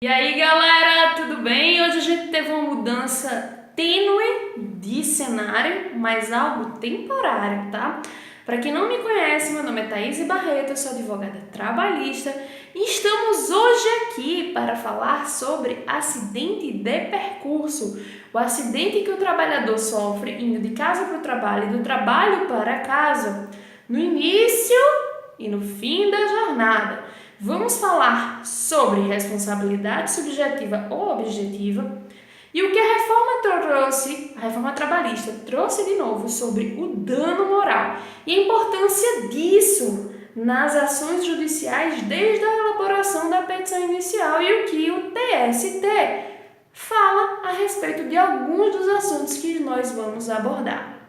E aí galera, tudo bem? Hoje a gente teve uma mudança tênue de cenário, mas algo temporário, tá? Para quem não me conhece, meu nome é Thaís Barreto, eu sou advogada trabalhista e estamos hoje aqui para falar sobre acidente de percurso, o acidente que o trabalhador sofre indo de casa para o trabalho e do trabalho para casa, no início e no fim da jornada. Vamos falar sobre responsabilidade subjetiva ou objetiva e o que a reforma trabalhista trouxe de novo sobre o dano moral e a importância disso nas ações judiciais desde a elaboração da petição inicial e o que o TST fala a respeito de alguns dos assuntos que nós vamos abordar.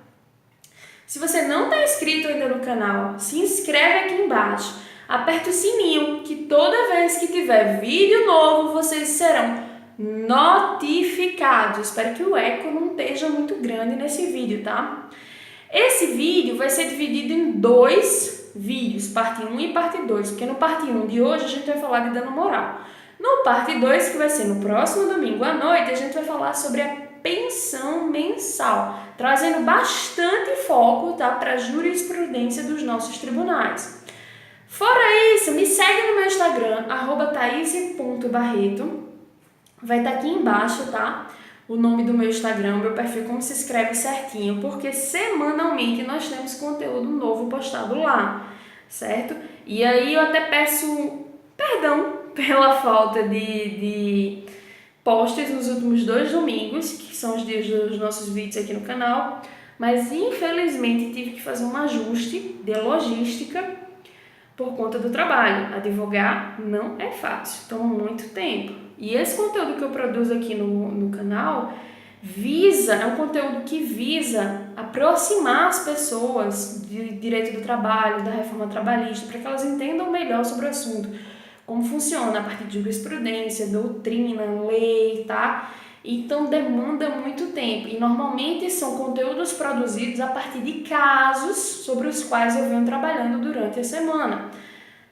Se você não está inscrito ainda no canal, se inscreve aqui embaixo. Aperta o sininho que toda vez que tiver vídeo novo, vocês serão notificados. Espero que o eco não esteja muito grande nesse vídeo, tá? Esse vídeo vai ser dividido em dois vídeos, parte 1 e parte 2, porque no parte 1 de hoje a gente vai falar de dano moral. No parte 2, que vai ser no próximo domingo à noite, a gente vai falar sobre a pensão mensal, trazendo bastante foco, tá, para a jurisprudência dos nossos tribunais. Fora isso, me segue no meu Instagram, @thaise.barreto. Vai estar aqui embaixo, tá? O nome do meu Instagram, meu perfil, como se escreve certinho, porque semanalmente nós temos conteúdo novo postado lá, certo? E aí eu até peço perdão pela falta de posts nos últimos 2 domingos, que são os dias dos nossos vídeos aqui no canal, mas infelizmente tive que fazer um ajuste de logística por conta do trabalho. Advogar não é fácil, toma muito tempo. E esse conteúdo que eu produzo aqui no canal é um conteúdo que visa aproximar as pessoas de direito do trabalho, da reforma trabalhista, para que elas entendam melhor sobre o assunto, como funciona a partir de jurisprudência, doutrina, lei, tá? Então demanda muito tempo e normalmente são conteúdos produzidos a partir de casos sobre os quais eu venho trabalhando durante a semana.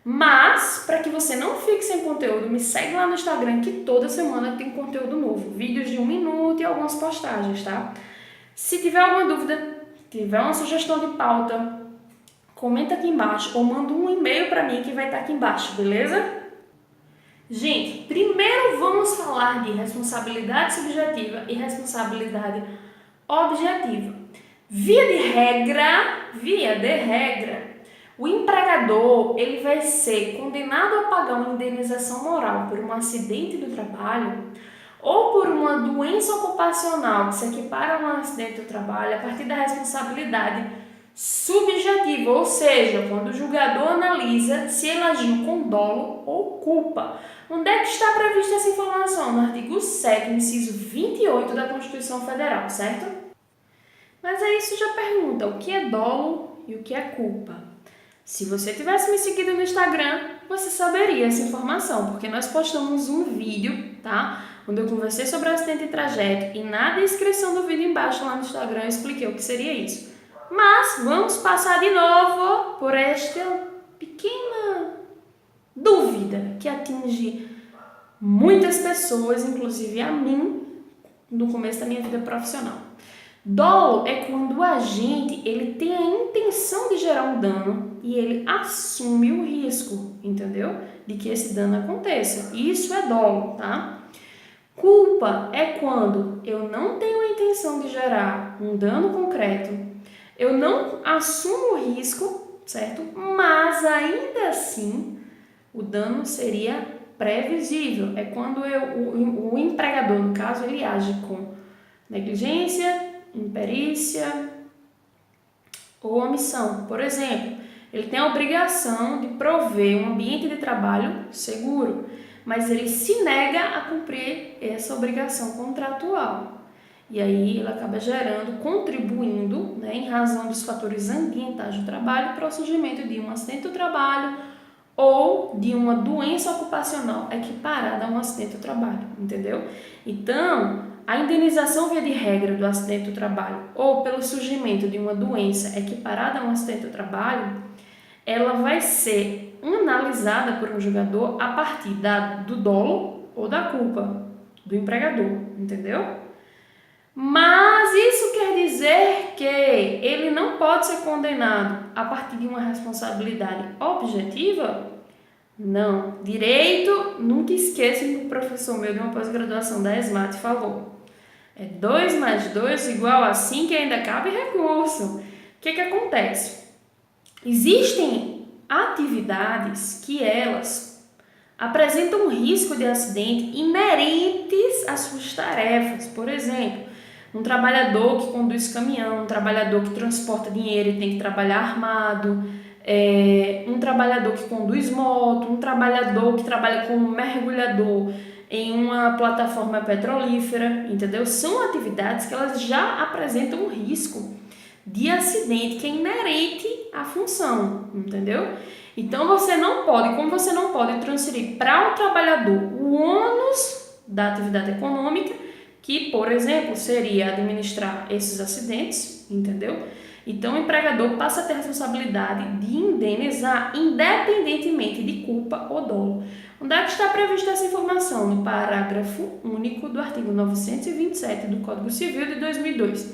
Mas, para que você não fique sem conteúdo, me segue lá no Instagram que toda semana tem conteúdo novo, vídeos de 1 minuto e algumas postagens, tá? Se tiver alguma dúvida, tiver uma sugestão de pauta, comenta aqui embaixo ou manda um e-mail para mim que vai estar aqui embaixo, beleza? Gente, primeiro vamos falar de responsabilidade subjetiva e responsabilidade objetiva. Via de regra, o empregador ele vai ser condenado a pagar uma indenização moral por um acidente do trabalho ou por uma doença ocupacional que se equipara a um acidente do trabalho a partir da responsabilidade subjetiva, ou seja, quando o julgador analisa se ele agiu com dolo ou culpa. Onde é que está prevista essa informação? No artigo 7º, inciso 28 da Constituição Federal, certo? Mas aí isso já pergunta, o que é dolo e o que é culpa? Se você tivesse me seguido no Instagram, você saberia essa informação, porque nós postamos um vídeo, tá? Onde eu conversei sobre o acidente e trajeto e na descrição do vídeo embaixo lá no Instagram eu expliquei o que seria isso. Mas vamos passar de novo por esta pequena dúvida que atinge muitas pessoas, inclusive a mim, no começo da minha vida profissional. Dolo é quando o agente ele tem a intenção de gerar um dano e ele assume o risco, entendeu? De que esse dano aconteça. Isso é dolo, tá? Culpa é quando eu não tenho a intenção de gerar um dano concreto, eu não assumo o risco, certo? Mas ainda assim, o dano seria previsível. É quando o empregador, no caso, ele age com negligência, imperícia ou omissão. Por exemplo, ele tem a obrigação de prover um ambiente de trabalho seguro, mas ele se nega a cumprir essa obrigação contratual. E aí ele acaba contribuindo, né, em razão dos fatores ambientais do trabalho para o surgimento de um acidente do trabalho ou de uma doença ocupacional equiparada a um acidente do trabalho, entendeu? Então, a indenização via de regra do acidente do trabalho ou pelo surgimento de uma doença equiparada a um acidente do trabalho, ela vai ser analisada por um julgador a partir do dolo ou da culpa do empregador, entendeu? Mas isso quer dizer que ele não pode ser condenado a partir de uma responsabilidade objetiva? Não. Direito, nunca esqueça que o professor meu de uma pós-graduação da ESMAT falou. É 2 mais 2 igual a 5 e ainda cabe recurso. O que acontece? Existem atividades que elas apresentam risco de acidente inerentes às suas tarefas. Por exemplo, um trabalhador que conduz caminhão, um trabalhador que transporta dinheiro e tem que trabalhar armado, um trabalhador que conduz moto, um trabalhador que trabalha como mergulhador em uma plataforma petrolífera, entendeu? São atividades que elas já apresentam um risco de acidente que é inerente à função, entendeu? Então você não pode, como você não pode transferir para o trabalhador o ônus da atividade econômica, que, por exemplo, seria administrar esses acidentes, entendeu? Então o empregador passa a ter a responsabilidade de indenizar independentemente de culpa ou dolo. Onde é que está prevista essa informação? No parágrafo único do artigo 927 do Código Civil de 2002.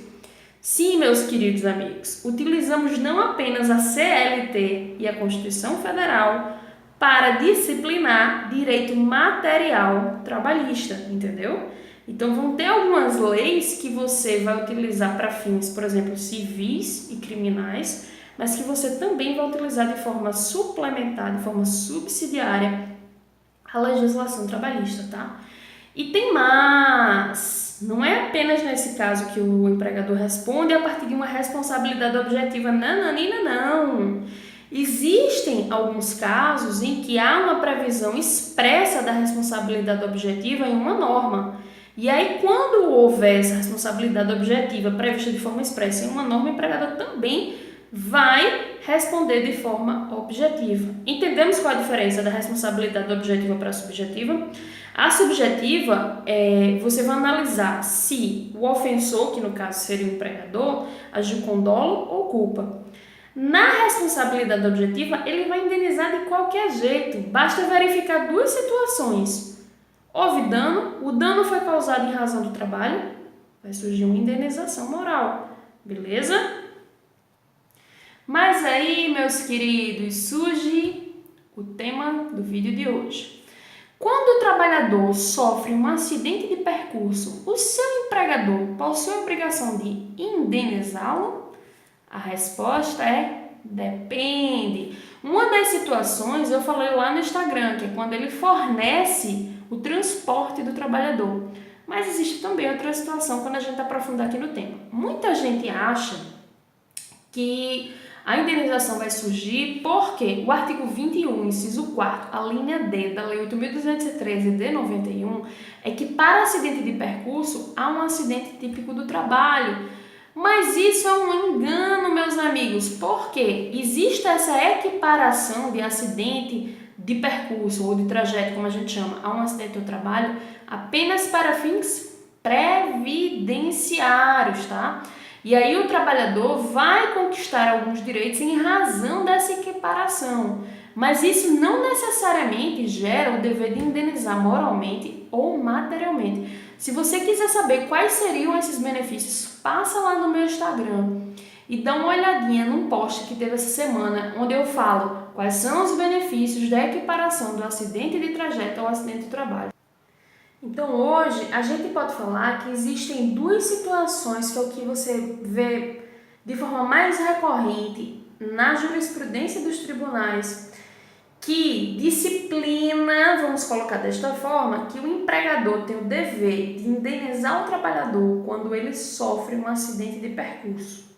Sim, meus queridos amigos, utilizamos não apenas a CLT e a Constituição Federal para disciplinar direito material trabalhista, entendeu? Então, vão ter algumas leis que você vai utilizar para fins, por exemplo, civis e criminais, mas que você também vai utilizar de forma suplementar, de forma subsidiária, a legislação trabalhista, tá? E tem mais. Não é apenas nesse caso que o empregador responde a partir de uma responsabilidade objetiva. Não. Existem alguns casos em que há uma previsão expressa da responsabilidade objetiva em uma norma. E aí, quando houver essa responsabilidade objetiva prevista de forma expressa em uma norma, o empregador também vai responder de forma objetiva. Entendemos qual a diferença da responsabilidade objetiva para a subjetiva? A subjetiva, você vai analisar se o ofensor, que no caso seria o empregador, agiu com dolo ou culpa. Na responsabilidade objetiva, ele vai indenizar de qualquer jeito. Basta verificar duas situações. Houve dano, o dano foi causado em razão do trabalho, vai surgir uma indenização moral, beleza? Mas aí, meus queridos, surge o tema do vídeo de hoje. Quando o trabalhador sofre um acidente de percurso, o seu empregador possui a obrigação de indenizá-lo? A resposta é depende. Uma das situações eu falei lá no Instagram, que é quando ele fornece o transporte do trabalhador. Mas existe também outra situação quando a gente aprofundar aqui no tema. Muita gente acha que a indenização vai surgir porque o artigo 21, inciso 4, a linha D da Lei 8.213 de 91, é que para acidente de percurso há um acidente típico do trabalho. Mas isso é um engano, meus amigos, porque existe essa equiparação de acidente de percurso ou de trajeto, como a gente chama, a um acidente do trabalho, apenas para fins previdenciários, tá? E aí o trabalhador vai conquistar alguns direitos em razão dessa equiparação, mas isso não necessariamente gera o dever de indenizar moralmente ou materialmente. Se você quiser saber quais seriam esses benefícios, passa lá no meu Instagram e dá uma olhadinha num post que teve essa semana, onde eu falo quais são os benefícios da equiparação do acidente de trajeto ao acidente de trabalho. Então hoje a gente pode falar que existem duas situações que é o que você vê de forma mais recorrente na jurisprudência dos tribunais, que disciplina, vamos colocar desta forma, que o empregador tem o dever de indenizar o trabalhador quando ele sofre um acidente de percurso.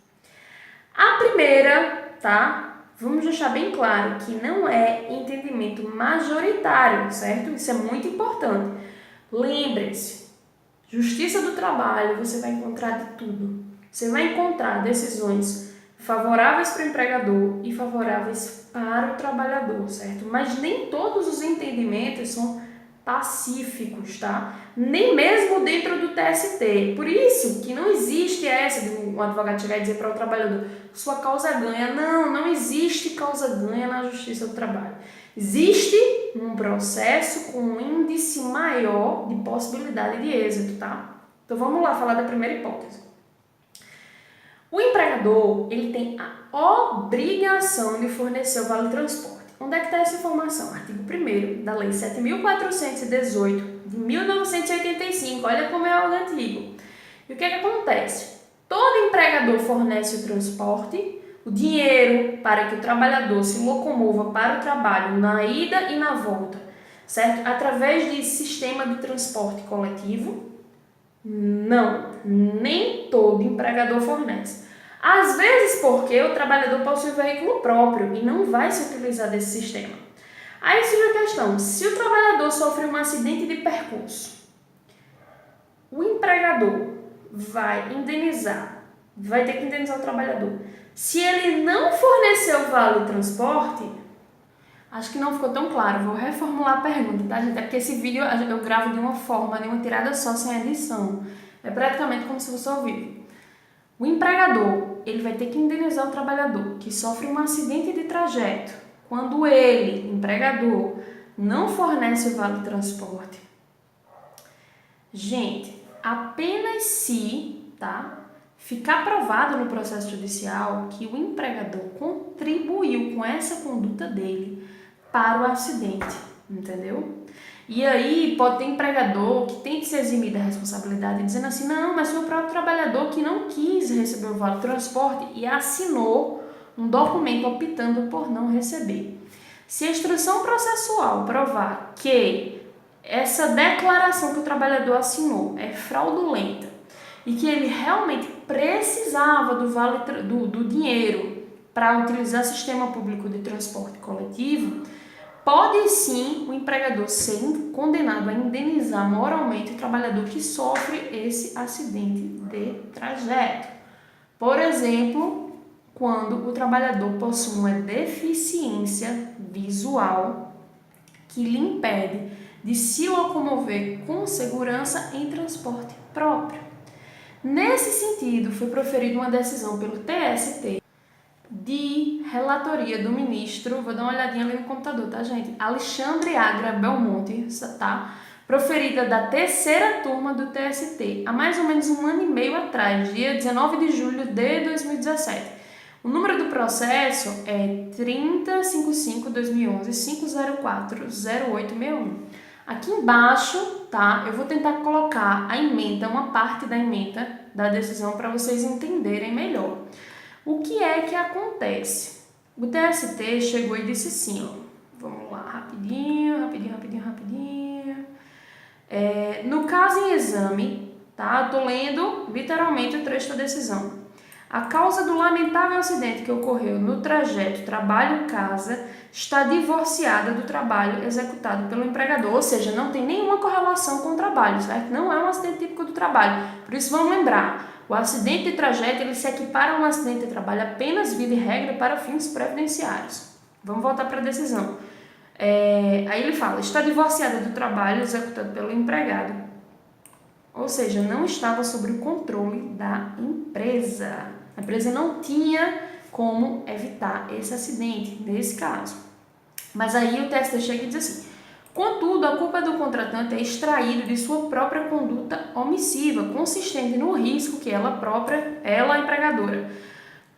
A primeira, tá? Vamos deixar bem claro que não é entendimento majoritário, certo? Isso é muito importante. Lembre-se, justiça do trabalho, você vai encontrar de tudo. Você vai encontrar decisões favoráveis para o empregador e favoráveis para o trabalhador, certo? Mas nem todos os entendimentos são pacíficos, tá? Nem mesmo dentro do TST. Por isso que não existe essa de um advogado chegar e dizer para o trabalhador, sua causa ganha. Não existe causa ganha na justiça do trabalho. Existe um processo com um índice maior de possibilidade de êxito, tá? Então vamos lá falar da primeira hipótese. O empregador, ele tem a obrigação de fornecer o vale-transporte. Onde é que está essa informação? Artigo 1º da Lei 7.418 de 1985. Olha como é algo antigo. E o que é que acontece? Todo empregador fornece o transporte, o dinheiro para que o trabalhador se locomova para o trabalho na ida e na volta, certo? Através de sistema de transporte coletivo? Não, nem todo empregador fornece. Às vezes porque o trabalhador possui veículo próprio e não vai se utilizar desse sistema. Aí surge a questão, se o trabalhador sofre um acidente de percurso, o empregador vai ter que indenizar o trabalhador. Se ele não fornecer o vale-transporte, acho que não ficou tão claro, vou reformular a pergunta, tá, gente? É porque esse vídeo eu gravo de uma forma, de uma tirada só, sem edição. É praticamente como se fosse ao vivo. O empregador, ele vai ter que indenizar o trabalhador que sofre um acidente de trajeto quando ele, empregador, não fornece o vale-transporte. Gente, apenas se, tá, ficar provado no processo judicial que o empregador contribuiu com essa conduta dele para o acidente, entendeu? E aí pode ter empregador que tem que se eximir da responsabilidade dizendo assim, não, mas foi o próprio trabalhador que não quis receber o vale-transporte e assinou um documento optando por não receber. Se a instrução processual provar que essa declaração que o trabalhador assinou é fraudulenta e que ele realmente precisava do dinheiro para utilizar o sistema público de transporte coletivo, pode sim o empregador ser condenado a indenizar moralmente o trabalhador que sofre esse acidente de trajeto. Por exemplo, quando o trabalhador possui uma deficiência visual que lhe impede de se locomover com segurança em transporte próprio. Nesse sentido, foi proferida uma decisão pelo TST de relatoria do ministro, vou dar uma olhadinha ali no computador, tá, gente? Alexandre Agra Belmonte, tá? Proferida da terceira turma do TST, há mais ou menos um ano e meio atrás, dia 19 de julho de 2017. O número do processo é 3055-2011-504-0861. Aqui embaixo, tá? Eu vou tentar colocar a ementa, uma parte da ementa da decisão para vocês entenderem melhor. O que é que acontece? O TST chegou e disse assim, ó, vamos lá, rapidinho. No caso em exame, tá? Tô lendo literalmente o trecho da decisão. A causa do lamentável acidente que ocorreu no trajeto trabalho-casa está divorciada do trabalho executado pelo empregador, ou seja, não tem nenhuma correlação com o trabalho, certo? Não é um acidente típico do trabalho. Por isso, vamos lembrar, o acidente de trajeto ele se equipara a um acidente de trabalho apenas via de regra para fins previdenciários. Vamos voltar para a decisão. Aí ele fala, está divorciada do trabalho executado pelo empregado, ou seja, não estava sob o controle da empresa. A empresa não tinha como evitar esse acidente, nesse caso. Mas aí o TST chega e diz assim, contudo, a culpa do contratante é extraída de sua própria conduta omissiva, consistente no risco que ela, a empregadora,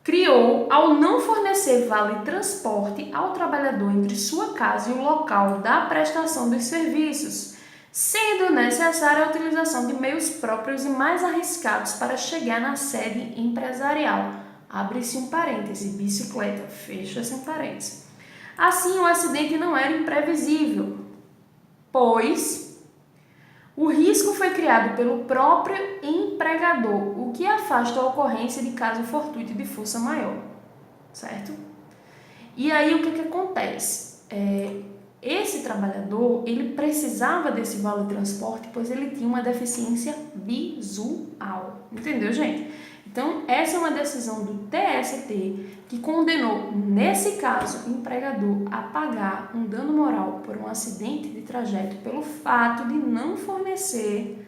criou ao não fornecer vale-transporte ao trabalhador entre sua casa e o local da prestação dos serviços, sendo necessária a utilização de meios próprios e mais arriscados para chegar na sede empresarial. Abre-se um parêntese, bicicleta, fecha-se um parêntese. Assim, o acidente não era imprevisível, pois o risco foi criado pelo próprio empregador, o que afasta a ocorrência de caso fortuito de força maior, certo? E aí, o que acontece? Esse trabalhador, ele precisava desse vale-transporte, pois ele tinha uma deficiência visual, entendeu, gente? Então, essa é uma decisão do TST que condenou, nesse caso, o empregador a pagar um dano moral por um acidente de trajeto pelo fato de não fornecer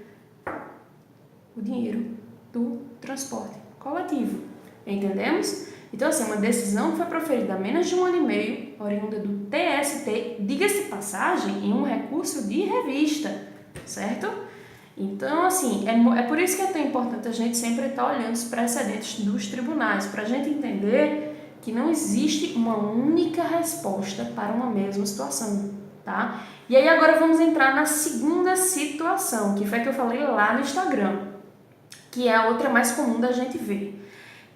o dinheiro do transporte coletivo. Entendemos? Então, assim, uma decisão que foi proferida há menos de um ano e meio oriunda do TST, diga-se de passagem, em um recurso de revista, certo? Então, assim, é por isso que é tão importante a gente sempre estar olhando os precedentes dos tribunais, para a gente entender que não existe uma única resposta para uma mesma situação, tá? E aí agora vamos entrar na segunda situação, que foi a que eu falei lá no Instagram, que é a outra mais comum da gente ver,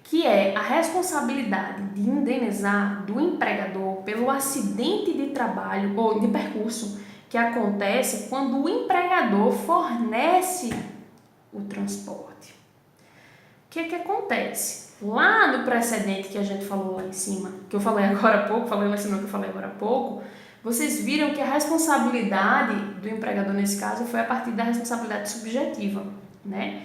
que é a responsabilidade de indenizar do empregador pelo acidente de trabalho ou de percurso que acontece quando o empregador fornece o transporte. O que acontece? Lá no precedente que a gente falou lá em cima, que eu falei agora há pouco, vocês viram que a responsabilidade do empregador nesse caso foi a partir da responsabilidade subjetiva, né?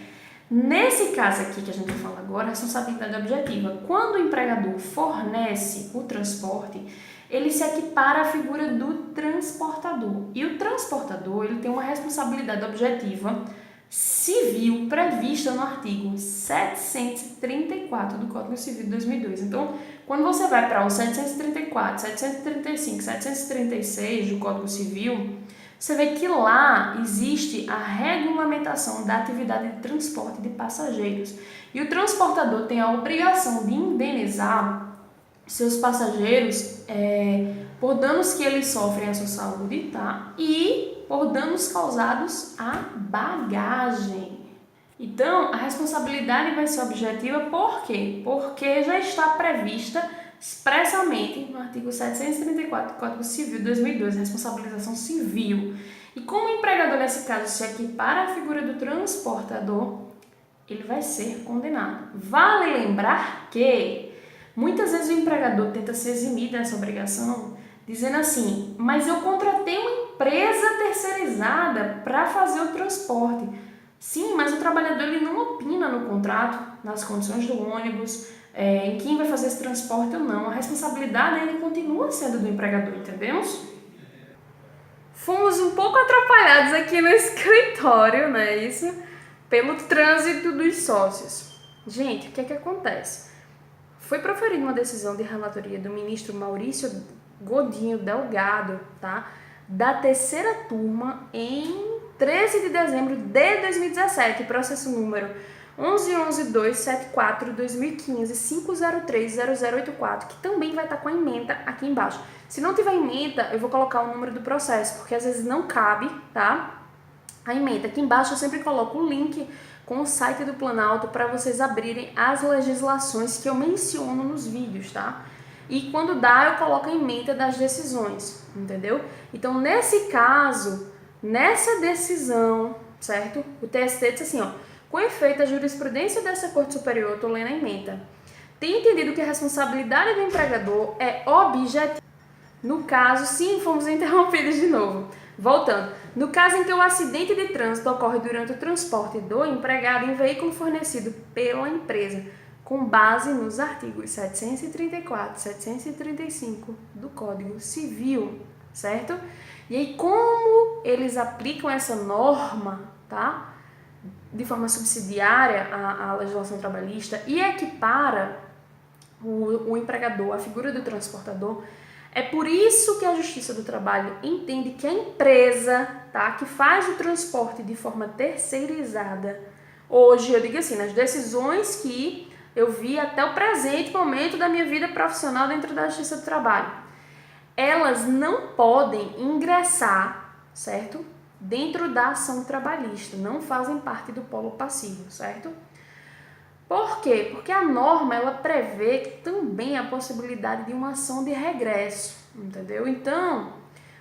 Nesse caso aqui que a gente fala agora, a responsabilidade objetiva. Quando o empregador fornece o transporte, ele se equipara à figura do transportador. E o transportador, ele tem uma responsabilidade objetiva civil prevista no artigo 734 do Código Civil de 2002. Então, quando você vai para o 734, 735, 736 do Código Civil, você vê que lá existe a regulamentação da atividade de transporte de passageiros. E o transportador tem a obrigação de indenizar seus passageiros por danos que eles sofrem à sua saúde, tá? E por danos causados à bagagem. Então, a responsabilidade vai ser objetiva por quê? Porque já está prevista expressamente no artigo 734 do Código Civil de 2002, responsabilização civil. E como o empregador, nesse caso, se equipara à figura do transportador, ele vai ser condenado. Vale lembrar que muitas vezes o empregador tenta se eximir dessa obrigação, dizendo assim, mas eu contratei uma empresa terceirizada para fazer o transporte. Sim, mas o trabalhador ele não opina no contrato, nas condições do ônibus, em quem vai fazer esse transporte ou não. A responsabilidade ainda continua sendo do empregador, entendemos? Fomos um pouco atrapalhados aqui no escritório, né? Isso, pelo trânsito dos sócios. Gente, o que acontece? Foi proferida uma decisão de relatoria do ministro Maurício Godinho Delgado, tá? Da terceira turma em 13 de dezembro de 2017, processo número 11.274/2015, 5030084, que também vai estar com a ementa aqui embaixo. Se não tiver ementa, eu vou colocar o número do processo, porque às vezes não cabe, tá? A ementa. Aqui embaixo eu sempre coloco o link com o site do Planalto para vocês abrirem as legislações que eu menciono nos vídeos, tá? E quando dá, eu coloco a ementa das decisões, entendeu? Então, nesse caso, nessa decisão, certo? O TST disse assim, ó, com efeito, a jurisprudência dessa Corte Superior, eu tô lendo a ementa, tem entendido que a responsabilidade do empregador é objetiva. No caso, sim, fomos interrompidos de novo. Voltando, no caso em que o acidente de trânsito ocorre durante o transporte do empregado em veículo fornecido pela empresa, com base nos artigos 734 e 735 do Código Civil, certo? E aí, como eles aplicam essa norma, tá? De forma subsidiária à legislação trabalhista e equipara o empregador, a figura do transportador, é por isso que a Justiça do Trabalho entende que a empresa, tá, que faz o transporte de forma terceirizada, hoje, eu digo assim, nas decisões que eu vi até o presente momento da minha vida profissional dentro da Justiça do Trabalho, elas não podem ingressar, certo? Dentro da ação trabalhista, não fazem parte do polo passivo, certo? Por quê? Porque a norma, ela prevê também a possibilidade de uma ação de regresso, entendeu? Então,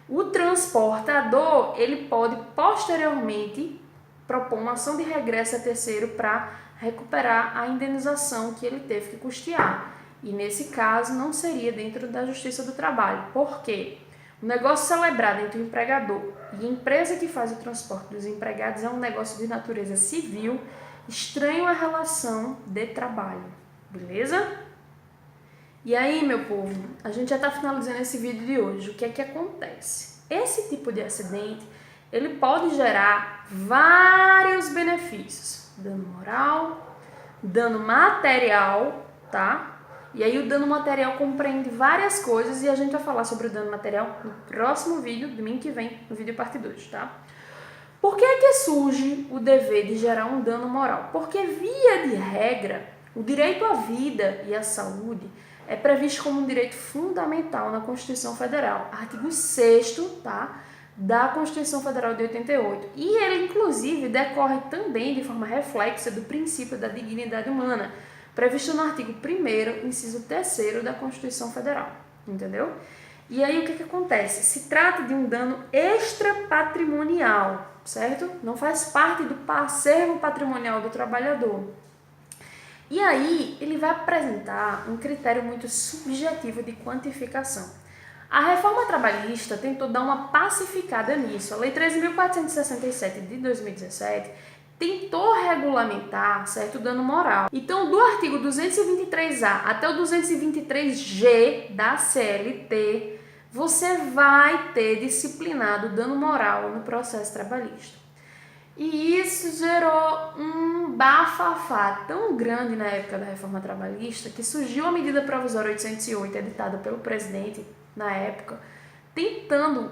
o transportador, ele pode posteriormente propor uma ação de regresso a terceiro para recuperar a indenização que ele teve que custear. E nesse caso, não seria dentro da Justiça do Trabalho. Por quê? O negócio celebrado entre o empregador e a empresa que faz o transporte dos empregados é um negócio de natureza civil, estranho à relação de trabalho, beleza? E aí, meu povo, a gente já está finalizando esse vídeo de hoje. O que é que acontece? Esse tipo de acidente, ele pode gerar vários benefícios. Dano moral, dano material, tá? E aí o dano material compreende várias coisas e a gente vai falar sobre o dano material no próximo vídeo, domingo que vem, no vídeo parte 2, tá? Por que é que surge o dever de gerar um dano moral? Porque, via de regra, o direito à vida e à saúde é previsto como um direito fundamental na Constituição Federal, artigo 6º, tá, da Constituição Federal de 88. E ele, inclusive, decorre também de forma reflexa do princípio da dignidade humana, previsto no artigo 1º, inciso 3º da Constituição Federal, entendeu? E aí o que acontece? Se trata de um dano extrapatrimonial, certo? Não faz parte do acervo patrimonial do trabalhador. E aí ele vai apresentar um critério muito subjetivo de quantificação. A reforma trabalhista tentou dar uma pacificada nisso. A Lei 13.467 de 2017 tentou regulamentar certo dano moral. Então, do artigo 223A até o 223G da CLT, você vai ter disciplinado dano moral no processo trabalhista. E isso gerou um bafafá tão grande na época da reforma trabalhista que surgiu a medida provisória 808, editada pelo presidente na época, tentando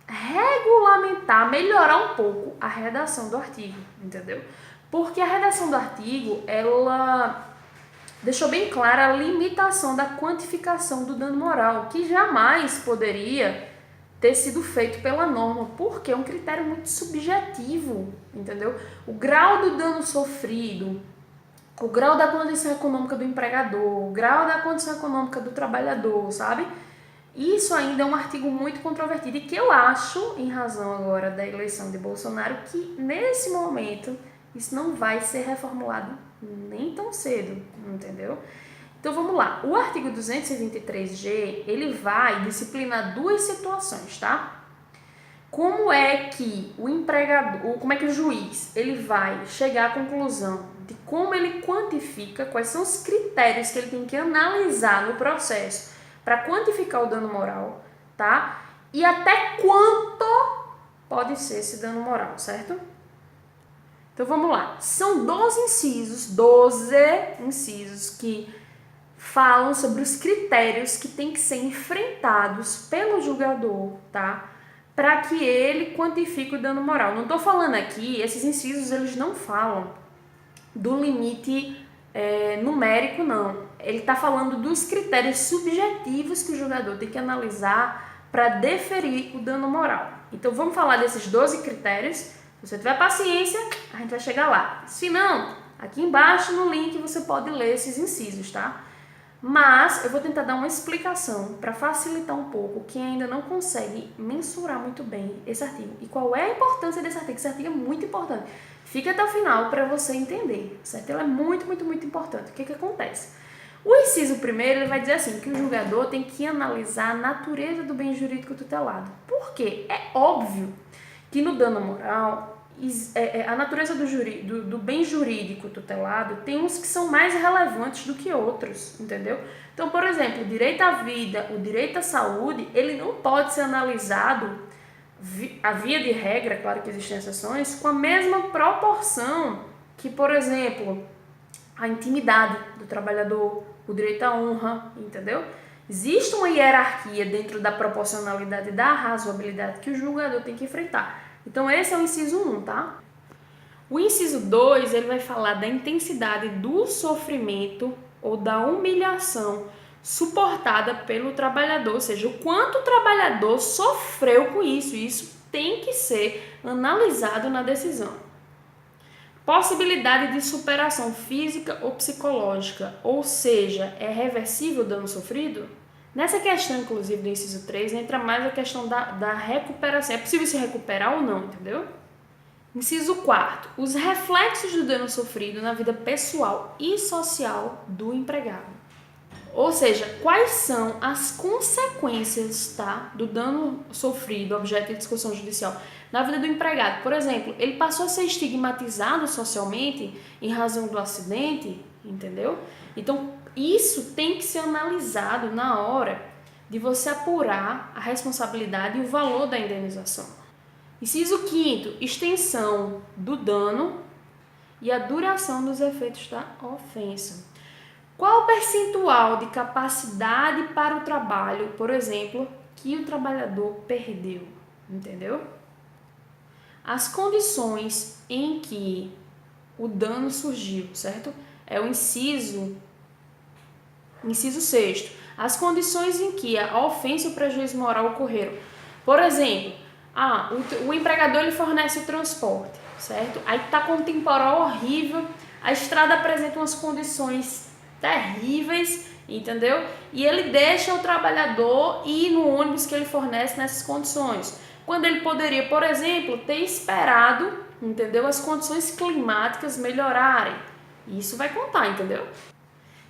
regulamentar, melhorar um pouco a redação do artigo, entendeu? Porque a redação do artigo, ela deixou bem clara a limitação da quantificação do dano moral, que jamais poderia ter sido feito pela norma, porque é um critério muito subjetivo, entendeu? O grau do dano sofrido, o grau da condição econômica do empregador, o grau da condição econômica do trabalhador, sabe? Isso ainda é um artigo muito controvertido e que eu acho, em razão agora da eleição de Bolsonaro, que nesse momento isso não vai ser reformulado nem tão cedo, entendeu? Então vamos lá, o artigo 223G, ele vai disciplinar duas situações, tá? Como é que o empregador, como é que o juiz, ele vai chegar à conclusão de como ele quantifica, quais são os critérios que ele tem que analisar no processo para quantificar o dano moral, tá? E até quanto pode ser esse dano moral, certo? Então vamos lá, são 12 incisos que falam sobre os critérios que tem que ser enfrentados pelo julgador, tá? Para que ele quantifique o dano moral. Não estou falando aqui, esses incisos eles não falam do limite numérico, não. Ele está falando dos critérios subjetivos que o julgador tem que analisar para deferir o dano moral. Então vamos falar desses 12 critérios. Se você tiver paciência, a gente vai chegar lá. Se não, aqui embaixo no link você pode ler esses incisos, tá? Mas eu vou tentar dar uma explicação para facilitar um pouco quem ainda não consegue mensurar muito bem esse artigo. E qual é a importância desse artigo? Esse artigo é muito importante. Fique até o final para você entender, certo? Ele é muito, muito, muito importante. O que acontece? O inciso primeiro, ele vai dizer assim, que o julgador tem que analisar a natureza do bem jurídico tutelado. Por quê? É óbvio que no dano moral, a natureza do bem jurídico tutelado tem uns que são mais relevantes do que outros, entendeu? Então, por exemplo, o direito à vida, o direito à saúde, ele não pode ser analisado, a via de regra, claro que existem exceções, com a mesma proporção que, por exemplo, a intimidade do trabalhador, o direito à honra, entendeu? Existe uma hierarquia dentro da proporcionalidade e da razoabilidade que o julgador tem que enfrentar. Então, esse é o inciso 1, tá? O inciso 2, ele vai falar da intensidade do sofrimento ou da humilhação suportada pelo trabalhador, ou seja, o quanto o trabalhador sofreu com isso. Isso tem que ser analisado na decisão. Possibilidade de superação física ou psicológica, ou seja, é reversível o dano sofrido? Nessa questão, inclusive, do inciso 3, entra mais a questão da recuperação. É possível se recuperar ou não, entendeu? Inciso 4. Os reflexos do dano sofrido na vida pessoal e social do empregado. Ou seja, quais são as consequências, tá, do dano sofrido, objeto de discussão judicial, na vida do empregado. Por exemplo, ele passou a ser estigmatizado socialmente em razão do acidente, entendeu? Então, isso tem que ser analisado na hora de você apurar a responsabilidade e o valor da indenização. Inciso 5º, extensão do dano e a duração dos efeitos da ofensa. Qual o percentual de capacidade para o trabalho, por exemplo, que o trabalhador perdeu? Entendeu? As condições em que o dano surgiu, certo? É o inciso 6º. As condições em que a ofensa e o prejuízo moral ocorreram. Por exemplo, o empregador ele fornece o transporte, certo? Aí tá com um temporal horrível, a estrada apresenta umas condições terríveis, entendeu? E ele deixa o trabalhador ir no ônibus que ele fornece nessas condições. Quando ele poderia, por exemplo, ter esperado, entendeu? As condições climáticas melhorarem. Isso vai contar, entendeu?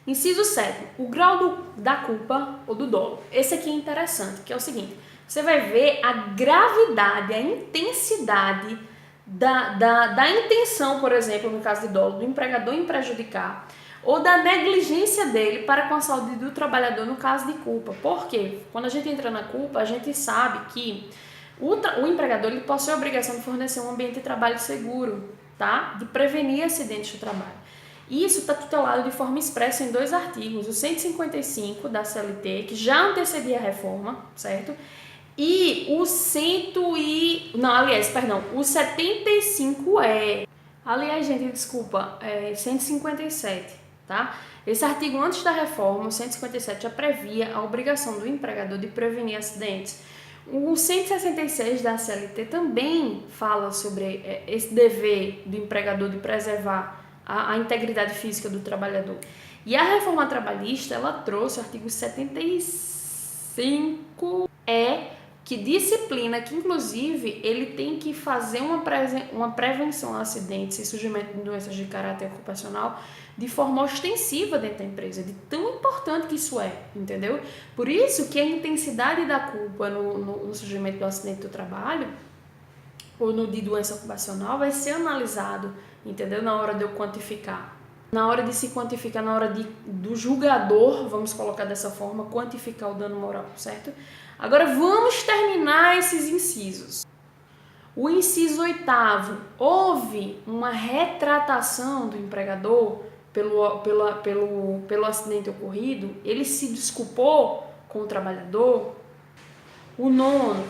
Inciso 7. O grau da culpa ou do dolo. Esse aqui é interessante, que é o seguinte. Você vai ver a gravidade, a intensidade da intenção, por exemplo, no caso de dolo, do empregador em prejudicar, ou da negligência dele para com a saúde do trabalhador no caso de culpa. Por quê? Quando a gente entra na culpa, a gente sabe que o empregador ele possui a obrigação de fornecer um ambiente de trabalho seguro, tá? De prevenir acidentes do trabalho. Isso está tutelado de forma expressa em 2 artigos, o 155 da CLT, que já antecedia a reforma, certo? E o 75E. Aliás, gente, desculpa, 157, tá? Esse artigo, antes da reforma, o 157, já previa a obrigação do empregador de prevenir acidentes. O 166 da CLT também fala sobre esse dever do empregador de preservar a integridade física do trabalhador. E a reforma trabalhista, ela trouxe o artigo 75E, que disciplina que, inclusive, ele tem que fazer uma prevenção a acidentes e surgimento de doenças de caráter ocupacional de forma ostensiva dentro da empresa, de tão importante que isso é, entendeu? Por isso que a intensidade da culpa no surgimento do acidente do trabalho ou de doença ocupacional vai ser analisado, entendeu? Na hora de eu quantificar. Na hora de se quantificar, na hora do julgador, vamos colocar dessa forma, quantificar o dano moral, certo? Agora vamos terminar esses incisos. O inciso 8º, houve uma retratação do empregador pelo acidente ocorrido, ele se desculpou com o trabalhador. O 9º,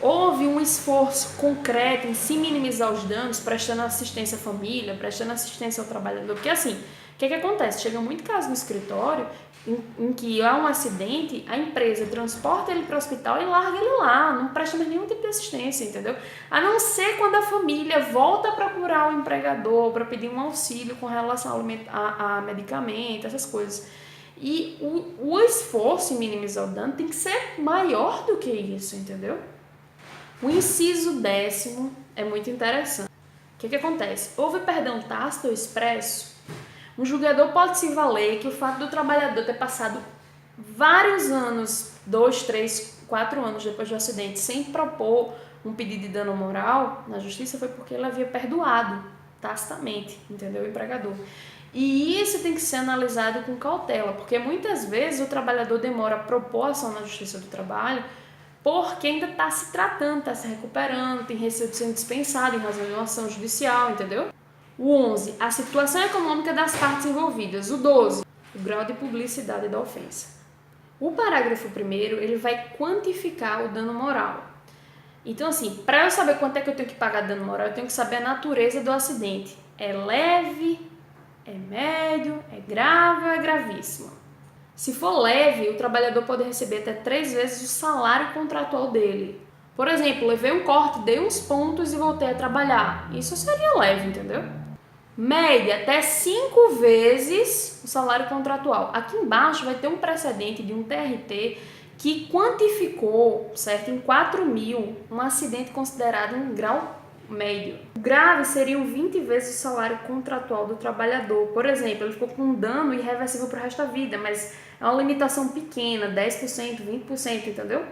houve um esforço concreto em se minimizar os danos, prestando assistência à família, prestando assistência ao trabalhador. Porque assim, o que acontece? Chega muito caso no escritório em que há um acidente, a empresa transporta ele para o hospital e larga ele lá, não presta mais nenhum tipo de assistência, entendeu? A não ser quando a família volta a procurar o empregador para pedir um auxílio com relação a medicamento, essas coisas. E o esforço em minimizar o dano tem que ser maior do que isso, entendeu? O inciso 10º é muito interessante. O que acontece? Houve perdão tácito ou expresso? Um julgador pode se valer que o fato do trabalhador ter passado vários anos, 2, 3, 4 anos depois do acidente, sem propor um pedido de dano moral na justiça foi porque ele havia perdoado tacitamente, entendeu? O empregador. E isso tem que ser analisado com cautela, porque muitas vezes o trabalhador demora a propor ação na justiça do trabalho porque ainda está se tratando, está se recuperando, tem receio de ser dispensado em razão de uma ação judicial, entendeu? O 11, a situação econômica das partes envolvidas. O 12, o grau de publicidade da ofensa. O parágrafo 1º, ele vai quantificar o dano moral. Então, assim, para eu saber quanto é que eu tenho que pagar de dano moral, eu tenho que saber a natureza do acidente. É leve, é médio, é grave ou é gravíssimo? Se for leve, o trabalhador pode receber até 3 vezes o salário contratual dele. Por exemplo, levei um corte, dei uns pontos e voltei a trabalhar. Isso seria leve, entendeu? Média, até 5 vezes o salário contratual. Aqui embaixo vai ter um precedente de um TRT que quantificou, certo, em 4.000 um acidente considerado um grau médio. O grave seriam 20 vezes o salário contratual do trabalhador. Por exemplo, ele ficou com um dano irreversível para o resto da vida, mas é uma limitação pequena, 10%, 20%, entendeu?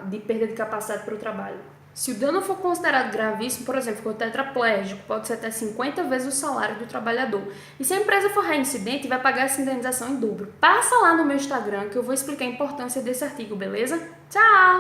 De perda de capacidade para o trabalho. Se o dano for considerado gravíssimo, por exemplo, ficou tetraplégico, pode ser até 50 vezes o salário do trabalhador. E se a empresa for reincidente, vai pagar essa indenização em dobro. Passa lá no meu Instagram que eu vou explicar a importância desse artigo, beleza? Tchau!